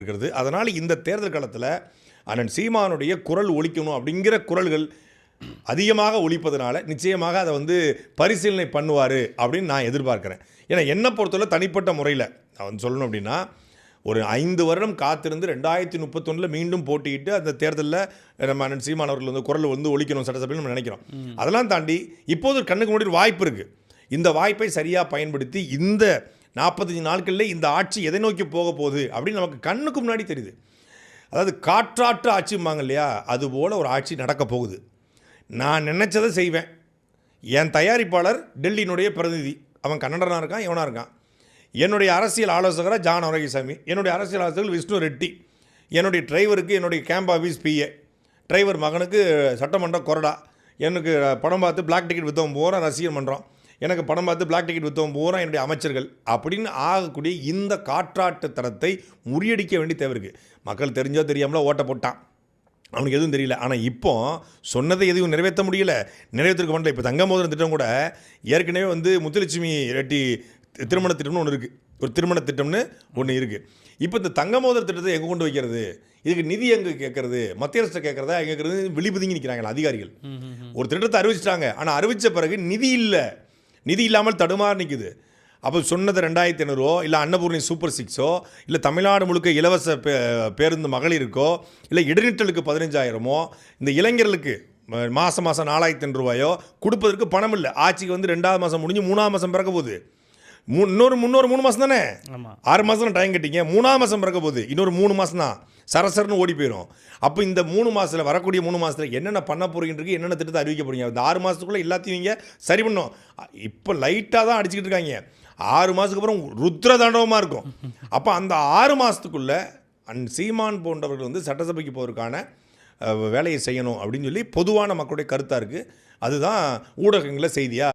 இருக்கிறது. அதனால் இந்த தேர்தல் காலத்தில் அண்ணன் சீமானுடைய குரல் ஒலிக்கணும் அப்படிங்கிற குரல்கள் அதிகமாக ஒலிப்பதனால நிச்சயமாக அதை பரிசீலனை பண்ணுவார் அப்படின்னு நான் எதிர்பார்க்குறேன். ஏன்னா என்னை பொறுத்தவரை தனிப்பட்ட முறையில் நான் சொல்லணும் அப்படின்னா, ஒரு 5 வருடம் காத்திருந்து 2031 மீண்டும் போட்டியிட்டு அந்த தேர்தலில் நம்ம அண்ணன் சீமான் அவர்கள் குரல் ஒலிக்கணும் சட்டசபையில் நம்ம நினைக்கிறோம். அதெல்லாம் தாண்டி இப்போது கண்ணுக்கு முன்னாடி வாய்ப்பு இருக்குது. இந்த வாய்ப்பை சரியாக பயன்படுத்தி இந்த 45 நாட்களில் இந்த ஆட்சி எதை நோக்கி போக போகுது அப்படின்னு நமக்கு கண்ணுக்கு முன்னாடி தெரியுது. அதாவது காற்றாற்று ஆட்சிம்பாங்க இல்லையா, அதுபோல் ஒரு ஆட்சி நடக்க போகுது. நான் நினச்சதை செய்வேன். என் தயாரிப்பாளர் டெல்லியினுடைய பிரதிநிதி, அவன் கன்னடனாக இருக்கான், எவனாக இருக்கான். என்னுடைய அரசியல் ஆலோசகராக ஜான் ஆரோக்கியசாமி, என்னுடைய அரசியல் ஆலோசகர் விஷ்ணு ரெட்டி, என்னுடைய டிரைவருக்கு என்னுடைய கேம்ப் ஆஃபீஸ் பிஏ, டிரைவர் மகனுக்கு சட்டமன்ற கொறடா, எனக்கு படம் பார்த்து பிளாக் டிக்கெட் விற்றவன் போகிறோம் ரசிகர் மன்றம், எனக்கு படம் பார்த்து பிளாக் டிக்கெட் விற்றவன் போகிறோம் என்னுடைய அமைச்சர்கள் அப்படின்னு ஆகக்கூடிய இந்த காற்றாட்டு தரத்தை முறியடிக்க வேண்டிய தேவை இருக்குது. மக்கள் தெரிஞ்சோ தெரியாமலோ ஓட்ட போட்டான், அவனுக்கு எதுவும் தெரியல. ஆனால் இப்போ சொன்னதை எதுவும் நிறைவேற்ற முடியல, நிறைவேற்றிருக்க மாட்டல. இப்போ தங்கமோதரம் திட்டம் கூட ஏற்கனவே முத்துலட்சுமி ரெட்டி திருமண திட்டம்னு ஒன்று இருக்குது, ஒரு திருமண திட்டம்னு ஒன்று இருக்குது. இப்போ இந்த தங்கமோதர திட்டத்தை எங்கே கொண்டு வைக்கிறது, இதுக்கு நிதி எங்கே கேட்கறது, மத்திய அரசு கேட்குறதா எங்கே கேட்குறது, விழிப்புதுங்கி நிற்கிறாங்களா அதிகாரிகள். ஒரு திட்டத்தை அறிவிச்சிட்டாங்க, ஆனால் அறிவித்த பிறகு நிதி இல்லை, நிதி இல்லாமல் தடுமாறி நிற்குது. அப்போ சொன்னது 2500 இல்லை அன்னபூர்ணி சூப்பர் 6 இல்லை தமிழ்நாடு முழுக்க இலவச பேருந்து மகளிருக்கோ இல்லை இடைநிற்றலுக்கு 15,000 இந்த இளைஞர்களுக்கு மாதம் 4,500 கொடுப்பதற்கு பணம் இல்லை. ஆட்சிக்கு 2வது மாதம் முடிஞ்சு 3ஆம் மாதம் பிறக்க போகுது. இன்னொரு 3 மாதம் தானே, 6 மாதம் டைம் கட்டிங்க, 3ஆம் மாதம் பிறக்க போகுது. இன்னொரு 3 மாதம் தான் சரசரன்னு ஓடி போயிடும். அப்போ இந்த 3 மாதத்தில் வரக்கூடிய 3 மாதத்தில் என்னென்ன பண்ண போகிறீங்க, என்னென்ன திட்டத்தை அறிவிக்க போகிறீங்க, இந்த 6 மாதத்துக்குள்ளே எல்லாத்தையும் நீங்கள் சரி பண்ணணும். இப்போ லைட்டாக தான் அடிச்சுக்கிட்டு இருக்காங்க, 6 மாதத்துக்கு அப்புறம் ருத்ர தாண்டவமாக இருக்கும். அப்போ அந்த 6 மாதத்துக்குள்ளே சீமான் போன்றவர்கள் சட்டசபைக்கு போவதற்கான வேலையை செய்யணும் அப்படின்னு சொல்லி பொதுவான மக்களுடைய கருத்தாக இருக்குது. அதுதான் ஊடகங்களில் செய்தியாக